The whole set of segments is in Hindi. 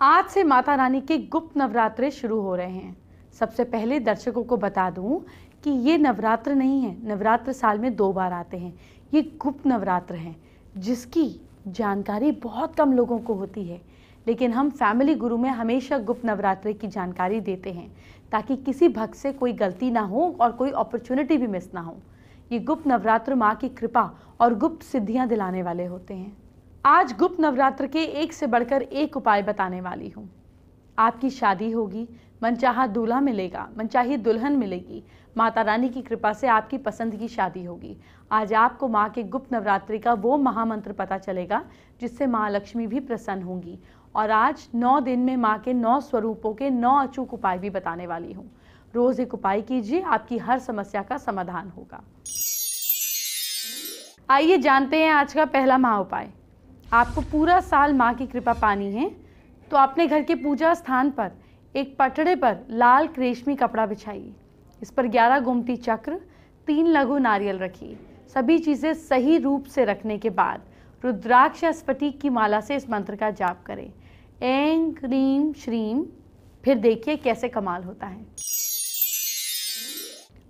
आज से माता रानी के गुप्त नवरात्रे शुरू हो रहे हैं। सबसे पहले दर्शकों को बता दूं कि ये नवरात्र नहीं है, नवरात्र साल में 2 बार आते हैं। ये गुप्त नवरात्र हैं जिसकी जानकारी बहुत कम लोगों को होती है, लेकिन हम फैमिली गुरु में हमेशा गुप्त नवरात्रे की जानकारी देते हैं ताकि किसी भक्त से कोई गलती ना हो और कोई अपॉर्चुनिटी भी मिस ना हो। ये गुप्त नवरात्र माँ की कृपा और गुप्त सिद्धियां दिलाने वाले होते हैं। आज गुप्त नवरात्र के एक से बढ़कर एक उपाय बताने वाली हूँ। आपकी शादी होगी, मनचाहा दूल्हा मिलेगा, मनचाही दुल्हन मिलेगी, माता रानी की कृपा से आपकी पसंद की शादी होगी। आज आपको माँ के गुप्त नवरात्रि का वो महामंत्र पता चलेगा जिससे माँ लक्ष्मी भी प्रसन्न होंगी। और आज 9 दिन में माँ के 9 स्वरूपों के 9 अचूक उपाय भी बताने वाली हूँ। रोज एक उपाय कीजिए, आपकी हर समस्या का समाधान होगा। आइए जानते हैं आज का पहला महा उपाय। आपको पूरा साल माँ की कृपा पानी है तो अपने घर के पूजा स्थान पर एक पटड़े पर लाल रेशमी कपड़ा बिछाइए। इस पर 11 गोमती चक्र, 3 लघु नारियल रखिए। सभी चीज़ें सही रूप से रखने के बाद रुद्राक्ष या स्फटिक की माला से इस मंत्र का जाप करें, ऐं क्रीं श्रीं। फिर देखिए कैसे कमाल होता है।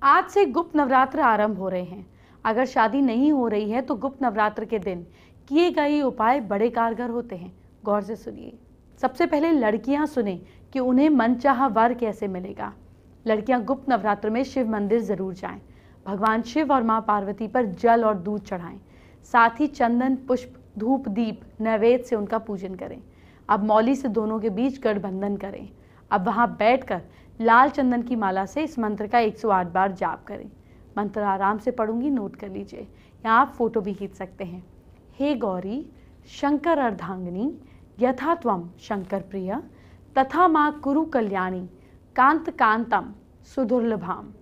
आज से गुप्त नवरात्र आरंभ हो रहे हैं। अगर शादी नहीं हो रही है तो गुप्त नवरात्र के दिन किए गए उपाय बड़े कारगर होते हैं। गौर से सुनिए। सबसे पहले लड़कियां सुने कि उन्हें मनचाहा वर कैसे मिलेगा। लड़कियां गुप्त नवरात्र में शिव मंदिर जरूर जाएं। भगवान शिव और मां पार्वती पर जल और दूध चढ़ाएं। साथ ही चंदन, पुष्प, धूप, दीप नैवेद्य से उनका पूजन करें। अब मौली से दोनों के बीच गठबंधन करें। अब वहां बैठकर लाल चंदन की माला से इस मंत्र का 108 बार जाप करें। मंत्र आराम से पढ़ूंगी, नोट कर लीजिए। यहाँ आप फोटो भी खींच सकते हैं। हे गौरी शंकर अर्धांगिनी यथा त्वं शंकर प्रिय तथा माँ कुरु कल्याणी कांत कांतम सुदुर्लभाम।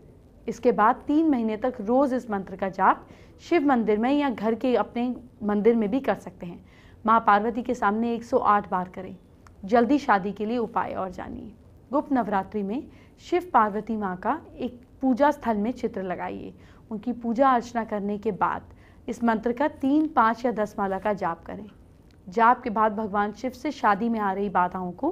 इसके बाद 3 महीने तक रोज इस मंत्र का जाप शिव मंदिर में या घर के अपने मंदिर में भी कर सकते हैं। माँ पार्वती के सामने 108 बार करें। जल्दी शादी के लिए उपाय और जानिए। गुप्त नवरात्रि में शिव पार्वती माँ का एक पूजा स्थल में चित्र लगाइए। उनकी पूजा अर्चना करने के बाद इस मंत्र का 3, 5 या 10 माला का जाप करें। जाप के बाद भगवान शिव से शादी में आ रही बाधाओं को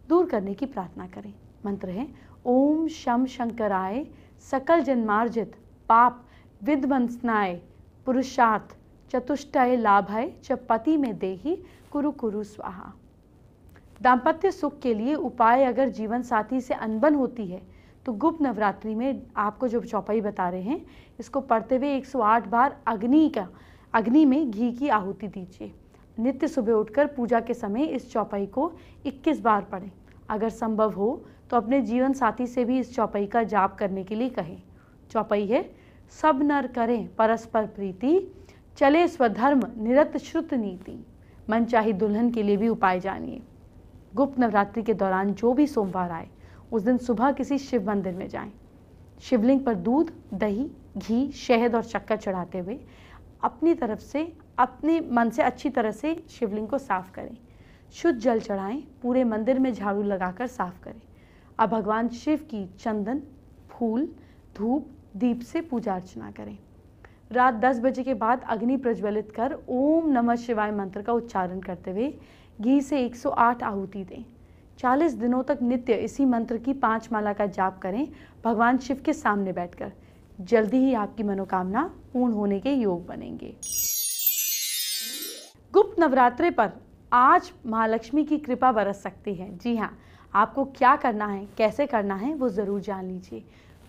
दूर करने की प्रार्थना करें। मंत्र है ओम शम शंकराय सकल जन्मार्जित पाप विध्वंसनाय पुरुषार्थ चतुष्टय लाभाय च पति में देहि कुरु कुरु स्वाहा। दाम्पत्य सुख के लिए उपाय। अगर जीवन साथी से अनबन होती है तो गुप्त नवरात्रि में आपको जो चौपाई बता रहे हैं इसको पढ़ते हुए 108 बार अग्नि में घी की आहुति दीजिए। नित्य सुबह उठकर पूजा के समय इस चौपाई को 21 बार पढ़ें। अगर संभव हो तो अपने जीवन साथी से भी इस चौपाई का जाप करने के लिए कहें। चौपाई है सब नर करें परस्पर प्रीति चले स्वधर्म निरत श्रुत नीति। मनचाही दुल्हन के लिए भी उपाय जानिए। गुप्त नवरात्रि के दौरान जो भी सोमवार आए उस दिन सुबह किसी शिव मंदिर में जाएं। शिवलिंग पर दूध, दही, घी, शहद और शक्कर चढ़ाते हुए अपनी तरफ से अपने मन से अच्छी तरह से शिवलिंग को साफ करें। शुद्ध जल चढ़ाएं। पूरे मंदिर में झाड़ू लगाकर साफ करें। अब भगवान शिव की चंदन, फूल, धूप, दीप से पूजा अर्चना करें। रात 10 बजे के बाद अग्नि प्रज्वलित कर ओम नमः शिवाय मंत्र का उच्चारण करते हुए घी से 108 आहुति दें। 40 दिनों तक नित्य इसी मंत्र की 5 माला का जाप करें भगवान शिव के सामने बैठकर। जल्दी ही आपकी मनोकामना पूर्ण होने के योग बनेंगे। गुप्त नवरात्रे पर आज महालक्ष्मी की कृपा बरस सकती है। जी हाँ, आपको क्या करना है, कैसे करना है वो ज़रूर जान लीजिए।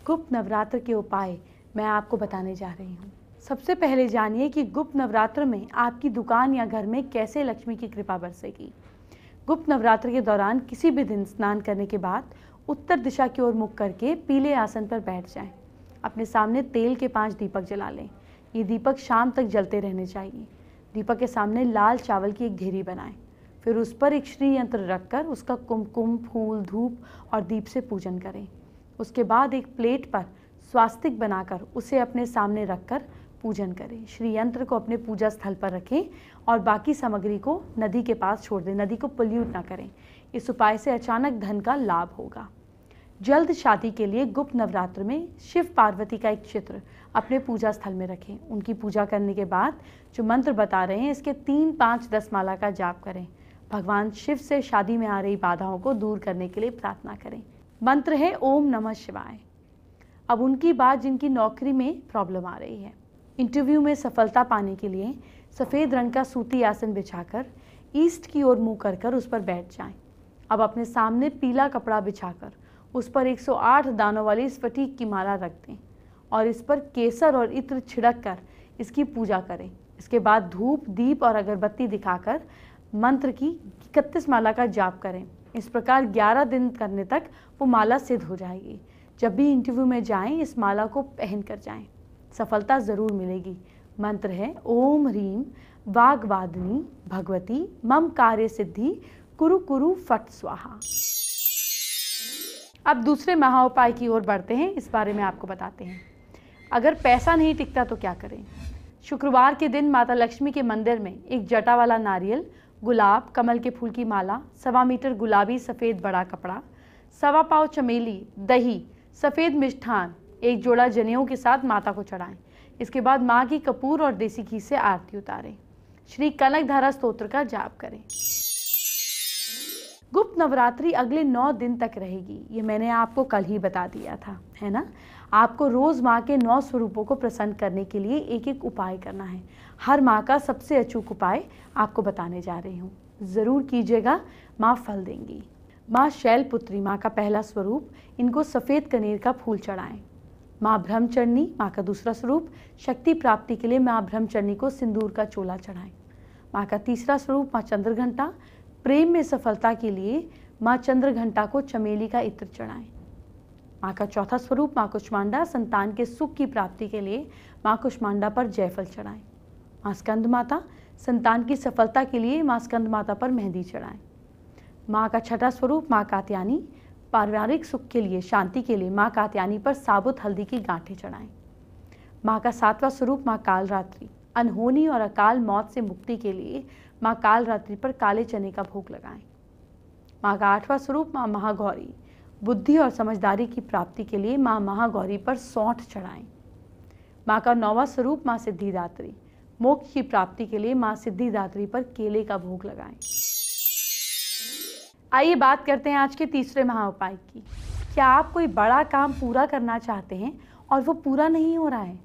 गुप्त नवरात्र के उपाय मैं आपको बताने जा रही हूँ। सबसे पहले जानिए कि गुप्त नवरात्र में आपकी दुकान या घर में कैसे लक्ष्मी की कृपा बरसेगी। गुप्त नवरात्र के दौरान किसी भी दिन स्नान करने के बाद उत्तर दिशा की ओर मुख करके पीले आसन पर बैठ जाएं। अपने सामने तेल के 5 दीपक जला लें। ये दीपक शाम तक जलते रहने चाहिए। दीपक के सामने लाल चावल की एक ढेरी बनाएं। फिर उस पर एक श्री यंत्र रखकर उसका कुमकुम, फूल, धूप और दीप से पूजन करें। उसके बाद एक प्लेट पर स्वास्तिक बनाकर उसे अपने सामने रखकर पूजन करें। श्री यंत्र को अपने पूजा स्थल पर रखें और बाकी सामग्री को नदी के पास छोड़ दें। नदी को पोल्यूट ना करें। इस उपाय से अचानक धन का लाभ होगा। जल्द शादी के लिए गुप्त नवरात्र में शिव पार्वती का एक चित्र अपने पूजा स्थल में रखें। उनकी पूजा करने के बाद जो मंत्र बता रहे हैं इसके 3, 5, 10 माला का जाप करें। भगवान शिव से शादी में आ रही बाधाओं को दूर करने के लिए प्रार्थना करें। मंत्र है ओम नमः शिवाय। अब उनकी बात जिनकी नौकरी में प्रॉब्लम आ रही है, इंटरव्यू में सफलता पाने के लिए सफ़ेद रंग का सूती आसन बिछाकर ईस्ट की ओर मुंह कर उस पर बैठ जाएं। अब अपने सामने पीला कपड़ा बिछाकर उस पर 108 दानों वाली स्फटिक की माला रख दें और इस पर केसर और इत्र छिड़क कर इसकी पूजा करें। इसके बाद धूप, दीप और अगरबत्ती दिखाकर मंत्र की 31 माला का जाप करें। इस प्रकार 11 दिन करने तक वो माला सिद्ध हो जाएगी। जब भी इंटरव्यू में जाएं, इस माला को पहन कर जाएं, सफलता ज़रूर मिलेगी। मंत्र है ओम ह्रीम वाग्वादिनी भगवती मम कार्य सिद्धि कुरु कुरु फट स्वाहा। अब दूसरे महाउपाय की ओर बढ़ते हैं, इस बारे में आपको बताते हैं। अगर पैसा नहीं टिकता तो क्या करें? शुक्रवार के दिन माता लक्ष्मी के मंदिर में एक जटा वाला नारियल, गुलाब, कमल के फूल की माला, 1.25 मीटर गुलाबी सफ़ेद बड़ा कपड़ा, 1.25 पाव चमेली, दही, सफ़ेद मिष्ठान, एक जोड़ा जनेऊ के साथ माता को चढ़ाएं। इसके बाद माँ की कपूर और देसी घी से आरती उतारें। श्री कनकधारा स्तोत्र का जाप करें। गुप्त नवरात्रि अगले 9 दिन तक रहेगी। ये मैंने आपको कल ही बता दिया था, है ना? आपको रोज़ माँ के 9 स्वरूपों को प्रसन्न करने के लिए एक एक उपाय करना है। हर माँ का सबसे अचूक उपाय आपको बताने जा रही हूँ, ज़रूर कीजिएगा, माँ फल देंगी। माँ शैलपुत्री माँ का पहला स्वरूप, इनको सफ़ेद कनेर का फूल चढ़ाएं। माँ ब्रह्मचरणी माँ का दूसरा स्वरूप, शक्ति प्राप्ति के लिए माँ ब्रह्मचरणी को सिंदूर का चोला चढ़ाएं। माँ का तीसरा स्वरूप माँ चंद्रघंटा, प्रेम में सफलता के लिए माँ चंद्रघंटा को चमेली का इत्र चढ़ाएं। माँ का चौथा स्वरूप माँ कुष्मांडा, संतान के सुख की प्राप्ति के लिए माँ कुष्मांडा पर जयफल चढ़ाएं। माँ स्कंद माता, संतान की सफलता के लिए माँ स्कंद माता पर मेहंदी चढ़ाएं। माँ का छठा स्वरूप माँ कात्यायनी, पारिवारिक सुख के लिए, शांति के लिए माँ कात्यायनी पर साबुत हल्दी की गांठें चढ़ाएं। माँ का 7वां स्वरूप माँ कालरात्रि, अनहोनी और अकाल मौत से मुक्ति के लिए माँ कालरात्रि पर काले चने का भोग लगाएं। माँ का 8वां स्वरूप माँ महागौरी, बुद्धि और समझदारी की प्राप्ति के लिए माँ महागौरी पर सौंठ चढ़ाएं। माँ का 9वां स्वरूप माँ सिद्धिदात्री, मोक्ष की प्राप्ति के लिए माँ सिद्धिदात्री पर केले का भोग लगाएं। आइए बात करते हैं आज के तीसरे महाउपाय की। क्या आप कोई बड़ा काम पूरा करना चाहते हैं और वो पूरा नहीं हो रहा है?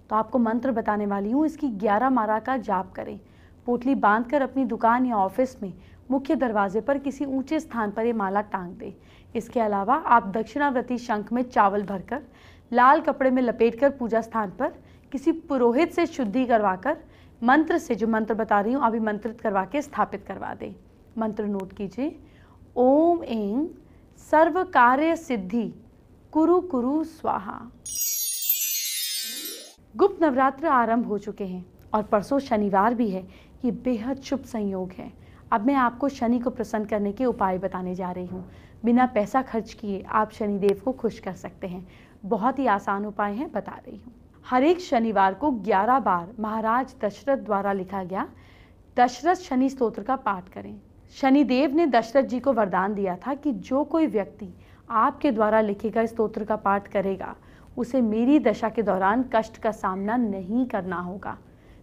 तो आपको मंत्र बताने वाली हूँ, इसकी 11 माला का जाप करें। पोटली बांधकर अपनी दुकान या ऑफिस में मुख्य दरवाजे पर किसी ऊंचे स्थान पर ये माला टांग दें। इसके अलावा आप दक्षिणावर्ती शंख में चावल भरकर लाल कपड़े में लपेटकर पूजा स्थान पर किसी पुरोहित से शुद्धि करवाकर मंत्र से, जो मंत्र बता रही हूँ, अभिमंत्रित करवा के स्थापित करवा दें। मंत्र नोट कीजिए, ओम ऐं सर्व कार्य सिद्धि कुरु कुरु स्वाहा। गुप्त नवरात्र आरंभ हो चुके हैं और परसों शनिवार भी है। ये बेहद शुभ संयोग है। अब मैं आपको शनि को प्रसन्न करने के उपाय बताने जा रही हूँ। बिना पैसा खर्च किए आप शनिदेव को खुश कर सकते हैं। बहुत ही आसान उपाय है, बता रही हूँ। हर एक शनिवार को 11 बार महाराज दशरथ द्वारा लिखा गया दशरथ शनि स्तोत्र का पाठ करें। शनिदेव ने दशरथ जी को वरदान दिया था कि जो कोई व्यक्ति आपके द्वारा लिखे गए स्तोत्र का पाठ करेगा उसे मेरी दशा के दौरान कष्ट का सामना नहीं करना होगा।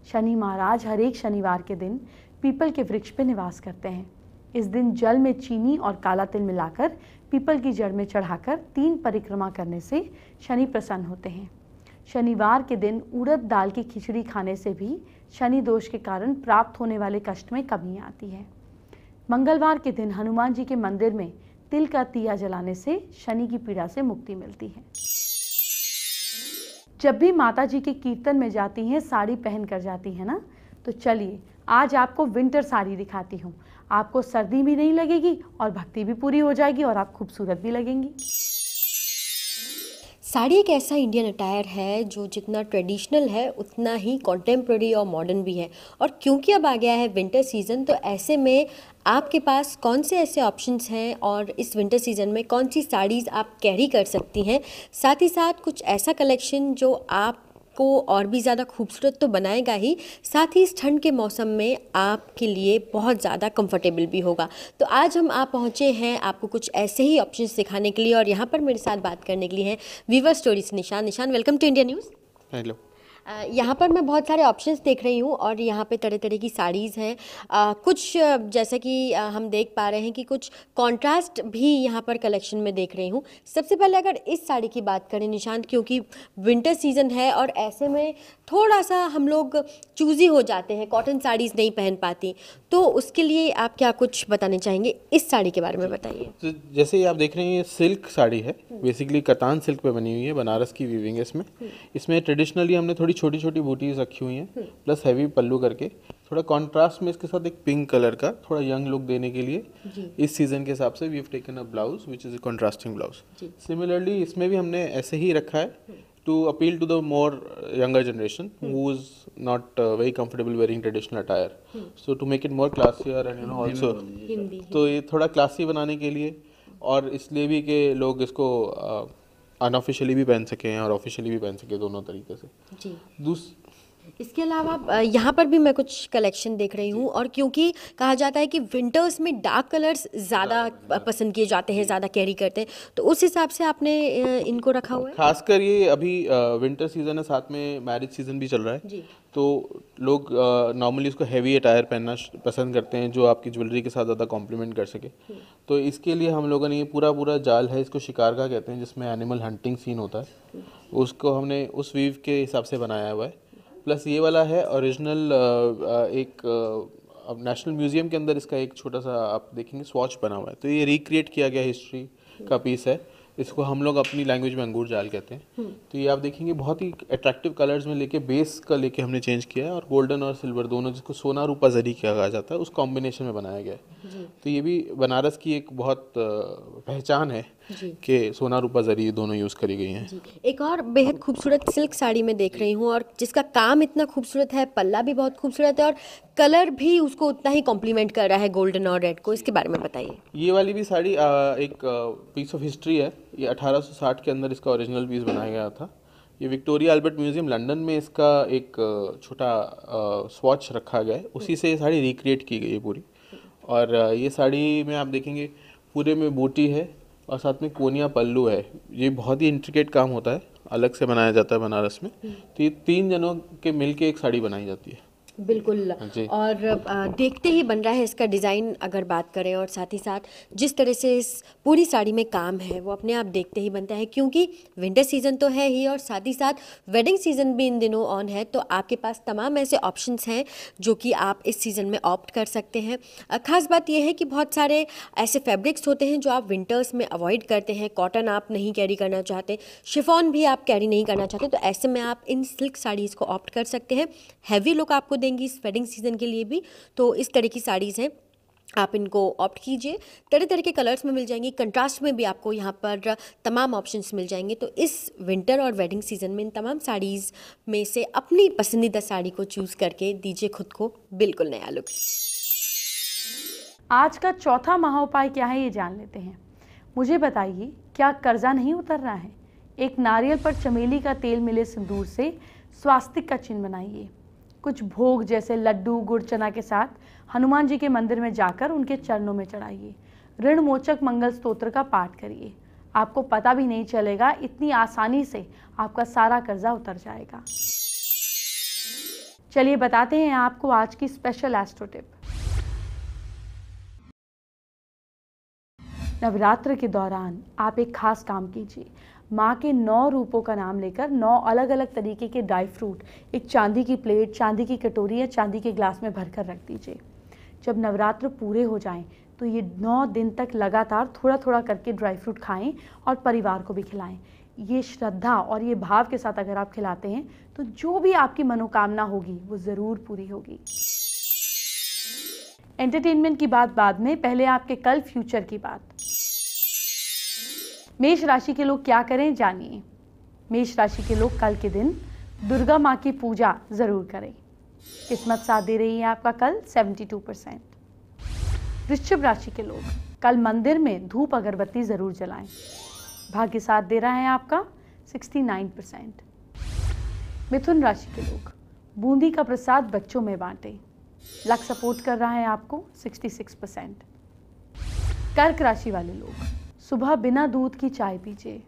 शनि महाराज हर एक शनिवार के दिन पीपल के वृक्ष पर निवास करते हैं। इस दिन जल में चीनी और काला तिल मिलाकर पीपल की जड़ में चढ़ाकर 3 परिक्रमा करने से शनि प्रसन्न होते हैं। शनिवार के दिन उड़द दाल की खिचड़ी खाने से भी शनि दोष के कारण प्राप्त होने वाले कष्ट में कमी आती है। मंगलवार के दिन हनुमान जी के मंदिर में तिल का दिया जलाने से शनि की पीड़ा से मुक्ति मिलती है। जब भी माता जी के कीर्तन में जाती हैं साड़ी पहन कर जाती है ना, तो चलिए आज आपको विंटर साड़ी दिखाती हूँ। आपको सर्दी भी नहीं लगेगी और भक्ति भी पूरी हो जाएगी और आप खूबसूरत भी लगेंगी। साड़ी एक ऐसा इंडियन अटायर है जो जितना ट्रेडिशनल है उतना ही कॉन्टेम्प्रेरी और मॉडर्न भी है। और क्योंकि अब आ गया है विंटर सीज़न, तो ऐसे में आपके पास कौन से ऐसे ऑप्शंस हैं और इस विंटर सीज़न में कौन सी साड़ीज़ आप कैरी कर सकती हैं, साथ ही साथ कुछ ऐसा कलेक्शन जो आपको और भी ज़्यादा खूबसूरत तो बनाएगा ही, साथ ही इस ठंड के मौसम में आपके लिए बहुत ज़्यादा कंफर्टेबल भी होगा। तो आज आप पहुँचे हैं आपको कुछ ऐसे ही ऑप्शंस दिखाने के लिए, और यहाँ पर मेरे साथ बात करने के लिए हैं वीवर स्टोरी से निशान। निशान, welcome to India News. Hello. यहाँ पर मैं बहुत सारे ऑप्शंस देख रही हूँ और यहाँ पे तरह तरह की साड़ीज़ हैं। कुछ जैसा कि हम देख पा रहे हैं कि कुछ कॉन्ट्रास्ट भी यहाँ पर कलेक्शन में देख रही हूँ। सबसे पहले अगर इस साड़ी की बात करें निशांत, क्योंकि विंटर सीज़न है और ऐसे में थोड़ा सा हम लोग चूज़ी हो जाते हैं, कॉटन साड़ीज़ नहीं पहन पाती, तो उसके लिए आप क्या कुछ बताने चाहेंगे? इस साड़ी के बारे में बताइए। तो जैसे ही आप देख रहे हैं ये सिल्क साड़ी है, बेसिकली कतान सिल्क पे बनी हुई है, बनारस की वीविंग है इसमें ट्रेडिशनली हमने थोड़ी छोटी छोटी बूटीज रखी हुई हैं, प्लस हैवी पल्लू करके थोड़ा कंट्रास्ट में इसके साथ एक पिंक कलर का थोड़ा यंग लुक देने के लिए इस सीजन के हिसाब से we have taken a blouse which is a contrasting blouse. Similarly इसमें भी हमने ऐसे ही रखा है to appeal to the more younger generation who's not very comfortable wearing traditional attire, so to make it more classier and also तो ये थोड़ा क्लासी बनाने के लिए और इसलिए भी कि लोग इसको अनऑफिशियली भी पहन सकें और ऑफिशियली भी पहन सकें, दोनों तरीके से जी। इसके अलावा यहाँ पर भी मैं कुछ कलेक्शन देख रही हूँ और क्योंकि कहा जाता है कि विंटर्स में डार्क कलर्स ज़्यादा पसंद किए जाते हैं, ज़्यादा कैरी करते हैं, तो उस हिसाब से आपने इनको रखा हुआ है। खासकर ये अभी विंटर सीजन है, साथ में मैरिज सीजन भी चल रहा है जी। तो लोग नॉर्मली इसको हैवी अटायर पहनना पसंद करते हैं जो आपकी ज्वेलरी के साथ ज़्यादा कॉम्प्लीमेंट कर सके। तो इसके लिए हम लोगों ने ये पूरा जाल है, इसको शिकार का कहते हैं, जिसमें एनिमल हंटिंग सीन होता है, उसको हमने उस वीव के हिसाब से बनाया हुआ है। प्लस ये वाला है ओरिजिनल, एक नेशनल म्यूजियम के अंदर इसका एक छोटा सा आप देखेंगे स्वॉच बना हुआ है, तो ये रिक्रिएट किया गया हिस्ट्री का पीस है। इसको हम लोग अपनी लैंग्वेज में अंगूर जाल कहते हैं। तो ये आप देखेंगे बहुत ही अट्रैक्टिव कलर्स में लेके बेस का लेके हमने चेंज किया है और गोल्डन और सिल्वर दोनों, जिसको सोना रूपा जरी कहा जाता है, उस कॉम्बिनेशन में बनाया गया है। तो ये भी बनारस की एक बहुत पहचान है कि सोना रूपा जरी दोनों यूज़ करी गई हैं। एक और बेहद खूबसूरत सिल्क साड़ी में देख रही हूँ और जिसका काम इतना खूबसूरत है, पल्ला भी बहुत खूबसूरत है और कलर भी उसको उतना ही कॉम्प्लीमेंट कर रहा है, गोल्डन और रेड को। इसके बारे में बताइए। ये वाली भी साड़ी एक पीस ऑफ हिस्ट्री है। ये 1860 के अंदर इसका ओरिजिनल पीस बनाया गया था। ये विक्टोरिया अल्बर्ट म्यूजियम लंदन में इसका एक छोटा स्वॉच रखा गया है, उसी से ये साड़ी रिक्रिएट की गई है पूरी। और ये साड़ी में आप देखेंगे पूरे में बूटी है और साथ में कोनिया पल्लू है। ये बहुत ही इंट्रिकेट काम होता है, अलग से बनाया जाता है बनारस में। तो ये 3 जनों के मिलके एक साड़ी बनाई जाती है। बिल्कुल। और देखते ही बन रहा है इसका डिज़ाइन अगर बात करें, और साथ ही साथ जिस तरह से इस पूरी साड़ी में काम है वो अपने आप देखते ही बनता है, क्योंकि विंटर सीज़न तो है ही और साथ ही साथ वेडिंग सीज़न भी इन दिनों ऑन है। तो आपके पास तमाम ऐसे ऑप्शंस हैं जो कि आप इस सीज़न में ऑप्ट कर सकते हैं। ख़ास बात यह है कि बहुत सारे ऐसे फैब्रिक्स होते हैं जो आप विंटर्स में अवॉइड करते हैं। कॉटन आप नहीं कैरी करना चाहते, शिफॉन भी आप कैरी नहीं करना चाहते, तो ऐसे में आप इन सिल्क साड़ीज़ को ऑप्ट कर सकते हैं। हैवी लुक आपको देंगी इस वेडिंग सीजन के लिए भी। तो इस तरह की साड़ीज़ हैं, आप इनको ऑप्ट कीजिए। तरह तरह के कलर्स में मिल जाएंगी, कंट्रास्ट में भी आपको यहाँ पर तमाम ऑप्शंस मिल जाएंगे। तो इस विंटर और वेडिंग सीजन में इन तमाम साड़ीज़ में से अपनी पसंदीदा साड़ी को चूज़ करके दीजिए खुद को बिल्कुल नया लुक। आज का चौथा महाउपाय क्या है ये जान लेते हैं। मुझे बताइए, क्या कर्जा नहीं उतर रहा है? एक नारियल पर चमेली का तेल मिले सिंदूर से स्वास्तिक का चिन्ह बनाइए। कुछ भोग जैसे लड्डू गुड़ चना के साथ हनुमान जी के मंदिर में जाकर उनके चरणों में चढ़ाइए। ऋण मोचक मंगल स्तोत्र का पाठ करिए। आपको पता भी नहीं चलेगा, इतनी आसानी से आपका सारा कर्जा उतर जाएगा। चलिए बताते हैं आपको आज की स्पेशल एस्ट्रो टिप। नवरात्र के दौरान आप एक खास काम कीजिए। माँ के 9 रूपों का नाम लेकर 9 अलग अलग तरीके के ड्राई फ्रूट एक चांदी की प्लेट, चांदी की कटोरी या चांदी के ग्लास में भरकर रख दीजिए। जब नवरात्र पूरे हो जाएं तो ये 9 दिन तक लगातार थोड़ा थोड़ा करके ड्राई फ्रूट खाएं और परिवार को भी खिलाएं। ये श्रद्धा और ये भाव के साथ अगर आप खिलाते हैं तो जो भी आपकी मनोकामना होगी वो ज़रूर पूरी होगी। एंटरटेनमेंट की बात बाद में, पहले आपके कल फ्यूचर की बात। मेष राशि के लोग क्या करें जानिए। मेष राशि के लोग कल के दिन दुर्गा माँ की पूजा जरूर करें। किस्मत साथ दे रही है आपका कल 72%। वृश्चिक राशि के लोग कल मंदिर में धूप अगरबत्ती जरूर जलाएं। भाग्य साथ दे रहा है आपका 69%। मिथुन राशि के लोग बूंदी का प्रसाद बच्चों में बांटें। लक सपोर्ट कर रहा है आपको 66%। कर्क राशि वाले लोग सुबह बिना दूध की चाय पीजिए।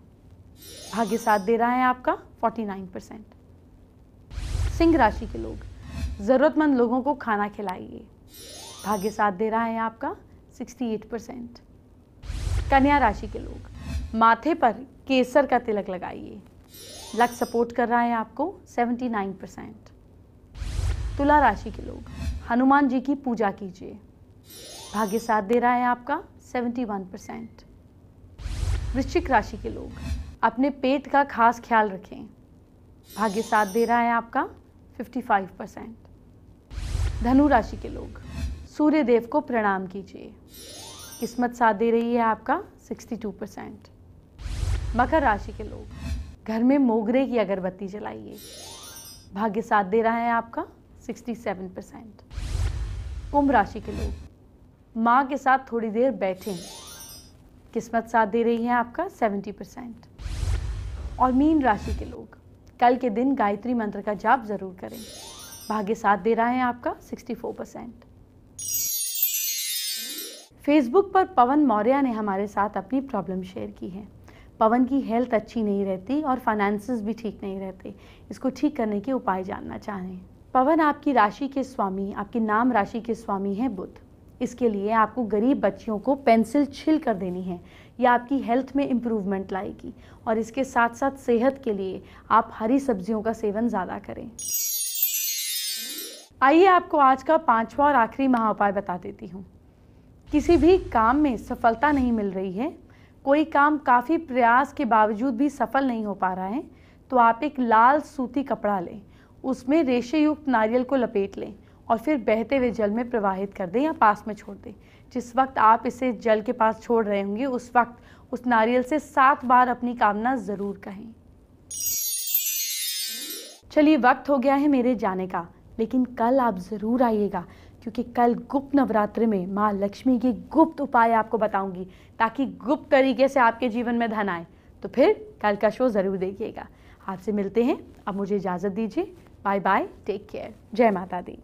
भाग्य साथ दे रहा है आपका 49%। सिंह राशि के लोग, ज़रूरतमंद लोगों को खाना खिलाइए। भाग्य साथ दे रहा है आपका 68%। कन्या राशि के लोग, माथे पर केसर का तिलक लगाइए। लक सपोर्ट कर रहा है आपको 79%। तुला राशि के लोग, हनुमान जी की पूजा कीजिए। भाग्य साथ दे रहा है आपका 71%। वृश्चिक राशि के लोग, अपने पेट का खास ख्याल रखें। भाग्य साथ दे रहा है आपका 55%। धनु राशि के लोग, सूर्य देव को प्रणाम कीजिए। किस्मत साथ दे रही है आपका 62%। मकर राशि के लोग, घर में मोगरे की अगरबत्ती जलाइए। भाग्य साथ दे रहा है आपका 67%। कुंभ राशि के लोग, माँ के साथ थोड़ी देर बैठें। किस्मत साथ दे रही है आपका 70%। और मीन राशि के लोग, कल के दिन गायत्री मंत्र का जाप जरूर करें। भाग्य साथ दे रहा है आपका 64%। फेसबुक पर पवन मौर्य ने हमारे साथ अपनी प्रॉब्लम शेयर की है। पवन की हेल्थ अच्छी नहीं रहती और फाइनेंसेस भी ठीक नहीं रहते। इसको ठीक करने के उपाय जानना चाहें। पवन आपकी राशि के स्वामी, आपकी नाम राशि के स्वामी हैं बुध। इसके लिए आपको गरीब बच्चियों को पेंसिल छिल कर देनी है। यह आपकी हेल्थ में इम्प्रूवमेंट लाएगी। और इसके साथ साथ सेहत के लिए आप हरी सब्जियों का सेवन ज़्यादा करें। आइए आपको आज का 5वां और आखिरी महाउपाय बता देती हूँ। किसी भी काम में सफलता नहीं मिल रही है, कोई काम काफ़ी प्रयास के बावजूद भी सफल नहीं हो पा रहा है, तो आप एक लाल सूती कपड़ा लें, उसमें रेशे युक्त नारियल को लपेट लें और फिर बहते हुए जल में प्रवाहित कर दें या पास में छोड़ दें। जिस वक्त आप इसे जल के पास छोड़ रहे होंगे उस वक्त उस नारियल से 7 बार अपनी कामना ज़रूर कहें। चलिए वक्त हो गया है मेरे जाने का, लेकिन कल आप ज़रूर आइएगा, क्योंकि कल गुप्त नवरात्रि में माँ लक्ष्मी की गुप्त उपाय आपको बताऊंगी, ताकि गुप्त तरीके से आपके जीवन में धन आए। तो फिर कल का शो ज़रूर देखिएगा। आपसे मिलते हैं, अब मुझे इजाज़त दीजिए। बाय बाय, टेक केयर, जय माता दी।